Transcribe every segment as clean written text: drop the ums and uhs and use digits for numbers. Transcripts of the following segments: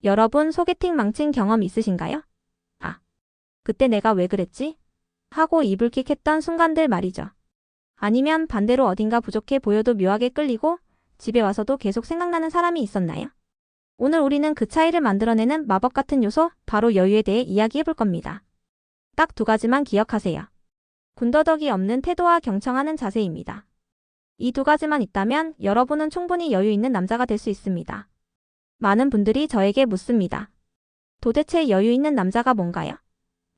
여러분 소개팅 망친 경험 있으신가요? 아, 그때 내가 왜 그랬지? 하고 이불킥했던 순간들 말이죠. 아니면 반대로 어딘가 부족해 보여도 묘하게 끌리고 집에 와서도 계속 생각나는 사람이 있었나요? 오늘 우리는 그 차이를 만들어내는 마법 같은 요소, 바로 여유에 대해 이야기해 볼 겁니다. 딱 두 가지만 기억하세요. 군더더기 없는 태도와 경청하는 자세입니다. 이 두 가지만 있다면 여러분은 충분히 여유 있는 남자가 될 수 있습니다. 많은 분들이 저에게 묻습니다. 도대체 여유 있는 남자가 뭔가요?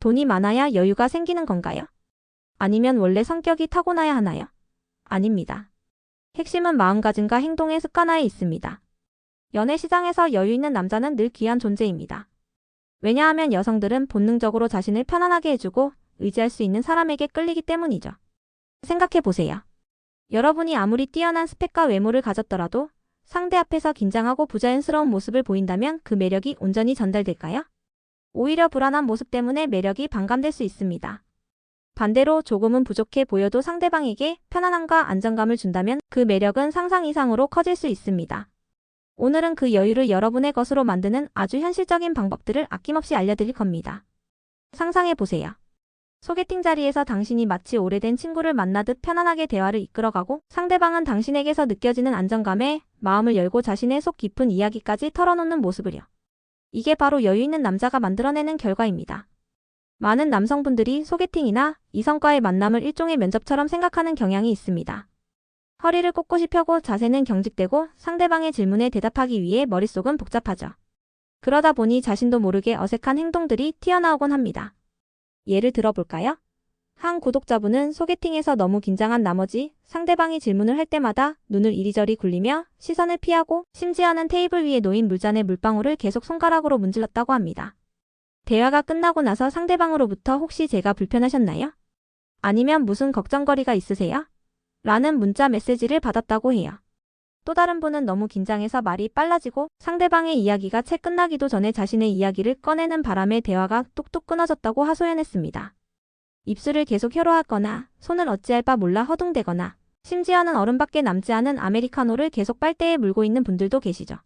돈이 많아야 여유가 생기는 건가요? 아니면 원래 성격이 타고나야 하나요? 아닙니다. 핵심은 마음가짐과 행동의 습관화에 있습니다. 연애 시장에서 여유 있는 남자는 늘 귀한 존재입니다. 왜냐하면 여성들은 본능적으로 자신을 편안하게 해주고 의지할 수 있는 사람에게 끌리기 때문이죠. 생각해 보세요. 여러분이 아무리 뛰어난 스펙과 외모를 가졌더라도 상대 앞에서 긴장하고 부자연스러운 모습을 보인다면 그 매력이 온전히 전달될까요? 오히려 불안한 모습 때문에 매력이 반감될 수 있습니다. 반대로 조금은 부족해 보여도 상대방에게 편안함과 안정감을 준다면 그 매력은 상상 이상으로 커질 수 있습니다. 오늘은 그 여유를 여러분의 것으로 만드는 아주 현실적인 방법들을 아낌없이 알려드릴 겁니다. 상상해보세요. 소개팅 자리에서 당신이 마치 오래된 친구를 만나듯 편안하게 대화를 이끌어가고 상대방은 당신에게서 느껴지는 안정감에 마음을 열고 자신의 속 깊은 이야기까지 털어놓는 모습을요. 이게 바로 여유 있는 남자가 만들어내는 결과입니다. 많은 남성분들이 소개팅이나 이성과의 만남을 일종의 면접처럼 생각하는 경향이 있습니다. 허리를 꼿꼿이 펴고 자세는 경직되고 상대방의 질문에 대답하기 위해 머릿속은 복잡하죠. 그러다 보니 자신도 모르게 어색한 행동들이 튀어나오곤 합니다. 예를 들어볼까요? 한 구독자분은 소개팅에서 너무 긴장한 나머지 상대방이 질문을 할 때마다 눈을 이리저리 굴리며 시선을 피하고 심지어는 테이블 위에 놓인 물잔의 물방울을 계속 손가락으로 문질렀다고 합니다. 대화가 끝나고 나서 상대방으로부터 혹시 제가 불편하셨나요? 아니면 무슨 걱정거리가 있으세요? 라는 문자 메시지를 받았다고 해요. 또 다른 분은 너무 긴장해서 말이 빨라지고 상대방의 이야기가 채 끝나기도 전에 자신의 이야기를 꺼내는 바람에 대화가 뚝뚝 끊어졌다고 하소연했습니다. 입술을 계속 혀로하거나 손을 어찌할 바 몰라 허둥대거나 심지어는 얼음밖에 남지 않은 아메리카노를 계속 빨대에 물고 있는 분들도 계시죠.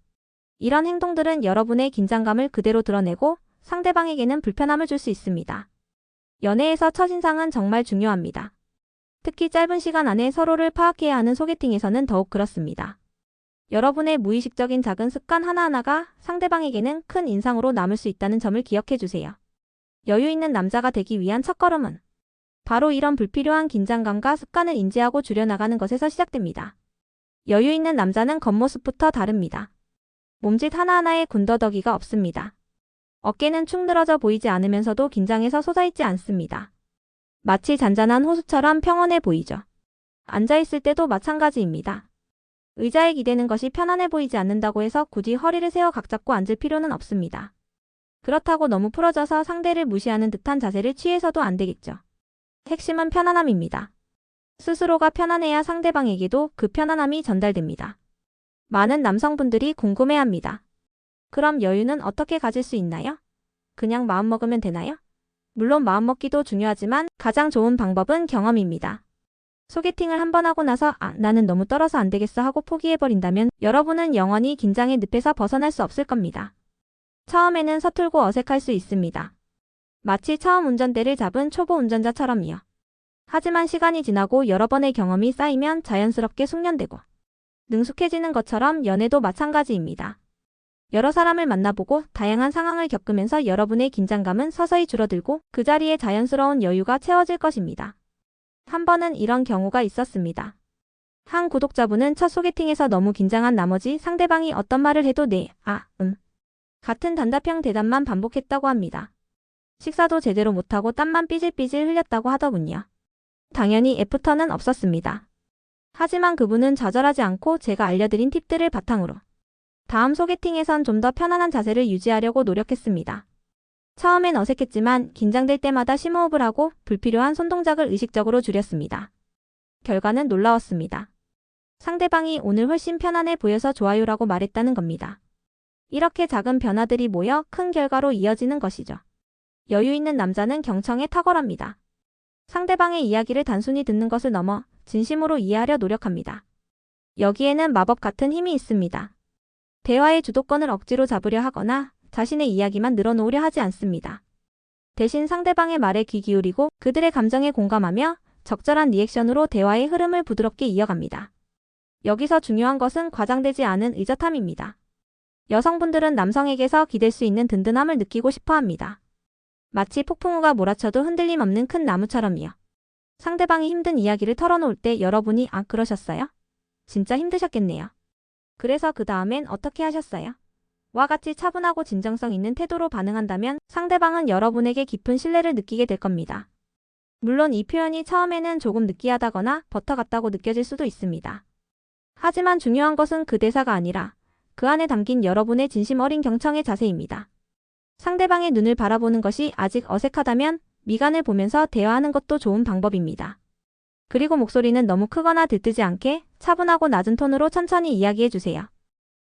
이런 행동들은 여러분의 긴장감을 그대로 드러내고 상대방에게는 불편함을 줄 수 있습니다. 연애에서 첫인상은 정말 중요합니다. 특히 짧은 시간 안에 서로를 파악해야 하는 소개팅에서는 더욱 그렇습니다. 여러분의 무의식적인 작은 습관 하나하나가 상대방에게는 큰 인상으로 남을 수 있다는 점을 기억해 주세요. 여유 있는 남자가 되기 위한 첫걸음은 바로 이런 불필요한 긴장감과 습관을 인지하고 줄여나가는 것에서 시작됩니다. 여유 있는 남자는 겉모습부터 다릅니다. 몸짓 하나하나에 군더더기가 없습니다. 어깨는 축 늘어져 보이지 않으면서도 긴장해서 솟아있지 않습니다. 마치 잔잔한 호수처럼 평온해 보이죠. 앉아있을 때도 마찬가지입니다. 의자에 기대는 것이 편안해 보이지 않는다고 해서 굳이 허리를 세워 각 잡고 앉을 필요는 없습니다. 그렇다고 너무 풀어져서 상대를 무시하는 듯한 자세를 취해서도 안 되겠죠. 핵심은 편안함입니다. 스스로가 편안해야 상대방에게도 그 편안함이 전달됩니다. 많은 남성분들이 궁금해합니다. 그럼 여유는 어떻게 가질 수 있나요? 그냥 마음먹으면 되나요? 물론 마음먹기도 중요하지만 가장 좋은 방법은 경험입니다. 소개팅을 한 번 하고 나서 나는 너무 떨어서 안 되겠어 하고 포기해버린다면 여러분은 영원히 긴장의 늪에서 벗어날 수 없을 겁니다. 처음에는 서툴고 어색할 수 있습니다. 마치 처음 운전대를 잡은 초보 운전자처럼요. 하지만 시간이 지나고 여러 번의 경험이 쌓이면 자연스럽게 숙련되고 능숙해지는 것처럼 연애도 마찬가지입니다. 여러 사람을 만나보고 다양한 상황을 겪으면서 여러분의 긴장감은 서서히 줄어들고 그 자리에 자연스러운 여유가 채워질 것입니다. 한 번은 이런 경우가 있었습니다. 한 구독자분은 첫 소개팅에서 너무 긴장한 나머지 상대방이 어떤 말을 해도 네, 같은 단답형 대답만 반복했다고 합니다. 식사도 제대로 못하고 땀만 삐질삐질 흘렸다고 하더군요. 당연히 애프터는 없었습니다. 하지만 그분은 좌절하지 않고 제가 알려드린 팁들을 바탕으로 다음 소개팅에선 좀 더 편안한 자세를 유지하려고 노력했습니다. 처음엔 어색했지만 긴장될 때마다 심호흡을 하고 불필요한 손동작을 의식적으로 줄였습니다. 결과는 놀라웠습니다. 상대방이 오늘 훨씬 편안해 보여서 좋아요라고 말했다는 겁니다. 이렇게 작은 변화들이 모여 큰 결과로 이어지는 것이죠. 여유 있는 남자는 경청에 탁월합니다. 상대방의 이야기를 단순히 듣는 것을 넘어 진심으로 이해하려 노력합니다. 여기에는 마법 같은 힘이 있습니다. 대화의 주도권을 억지로 잡으려 하거나 자신의 이야기만 늘어놓으려 하지 않습니다. 대신 상대방의 말에 귀 기울이고 그들의 감정에 공감하며 적절한 리액션으로 대화의 흐름을 부드럽게 이어갑니다. 여기서 중요한 것은 과장되지 않은 의젓함입니다. 여성분들은 남성에게서 기댈 수 있는 든든함을 느끼고 싶어 합니다. 마치 폭풍우가 몰아쳐도 흔들림 없는 큰 나무처럼요. 상대방이 힘든 이야기를 털어놓을 때 여러분이 아, 그러셨어요? 진짜 힘드셨겠네요. 그래서 그 다음엔 어떻게 하셨어요? 와 같이 차분하고 진정성 있는 태도로 반응한다면 상대방은 여러분에게 깊은 신뢰를 느끼게 될 겁니다. 물론 이 표현이 처음에는 조금 느끼하다거나 버터 같다고 느껴질 수도 있습니다. 하지만 중요한 것은 그 대사가 아니라 그 안에 담긴 여러분의 진심 어린 경청의 자세입니다. 상대방의 눈을 바라보는 것이 아직 어색하다면 미간을 보면서 대화하는 것도 좋은 방법입니다. 그리고 목소리는 너무 크거나 들뜨지 않게 차분하고 낮은 톤으로 천천히 이야기해 주세요.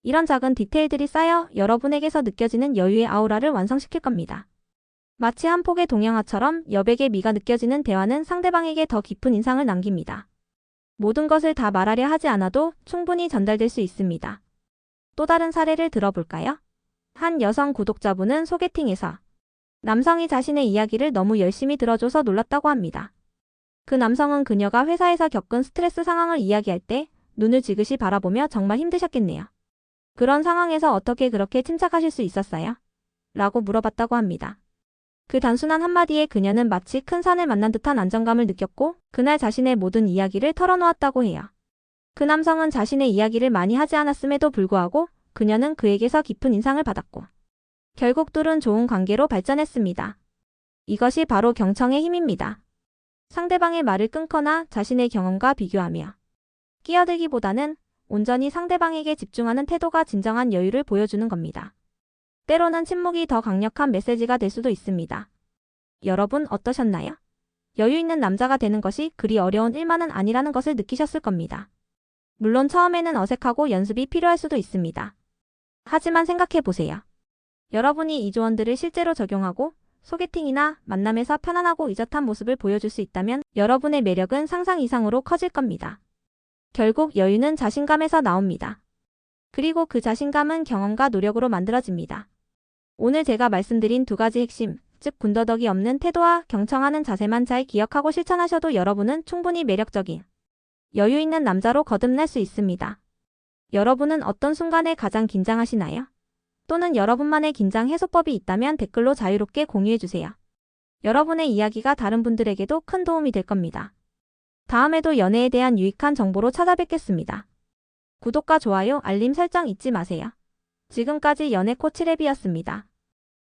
이런 작은 디테일들이 쌓여 여러분에게서 느껴지는 여유의 아우라를 완성시킬 겁니다. 마치 한 폭의 동양화처럼 여백의 미가 느껴지는 대화는 상대방에게 더 깊은 인상을 남깁니다. 모든 것을 다 말하려 하지 않아도 충분히 전달될 수 있습니다. 또 다른 사례를 들어볼까요? 한 여성 구독자분은 소개팅에서 남성이 자신의 이야기를 너무 열심히 들어줘서 놀랐다고 합니다. 그 남성은 그녀가 회사에서 겪은 스트레스 상황을 이야기할 때 눈을 지그시 바라보며 정말 힘드셨겠네요. 그런 상황에서 어떻게 그렇게 침착하실 수 있었어요? 라고 물어봤다고 합니다. 그 단순한 한마디에 그녀는 마치 큰 산을 만난 듯한 안정감을 느꼈고 그날 자신의 모든 이야기를 털어놓았다고 해요. 그 남성은 자신의 이야기를 많이 하지 않았음에도 불구하고 그녀는 그에게서 깊은 인상을 받았고 결국 둘은 좋은 관계로 발전했습니다. 이것이 바로 경청의 힘입니다. 상대방의 말을 끊거나 자신의 경험과 비교하며 끼어들기보다는 온전히 상대방에게 집중하는 태도가 진정한 여유를 보여주는 겁니다. 때로는 침묵이 더 강력한 메시지가 될 수도 있습니다. 여러분 어떠셨나요? 여유 있는 남자가 되는 것이 그리 어려운 일만은 아니라는 것을 느끼셨을 겁니다. 물론 처음에는 어색하고 연습이 필요할 수도 있습니다. 하지만 생각해보세요. 여러분이 이 조언들을 실제로 적용하고 소개팅이나 만남에서 편안하고 의젓한 모습을 보여줄 수 있다면 여러분의 매력은 상상 이상으로 커질 겁니다. 결국 여유는 자신감에서 나옵니다. 그리고 그 자신감은 경험과 노력으로 만들어집니다. 오늘 제가 말씀드린 두 가지 핵심, 즉 군더더기 없는 태도와 경청하는 자세만 잘 기억하고 실천하셔도 여러분은 충분히 매력적인, 여유 있는 남자로 거듭날 수 있습니다. 여러분은 어떤 순간에 가장 긴장하시나요? 또는 여러분만의 긴장 해소법이 있다면 댓글로 자유롭게 공유해주세요. 여러분의 이야기가 다른 분들에게도 큰 도움이 될 겁니다. 다음에도 연애에 대한 유익한 정보로 찾아뵙겠습니다. 구독과 좋아요, 알림 설정 잊지 마세요. 지금까지 연애 코치랩이었습니다.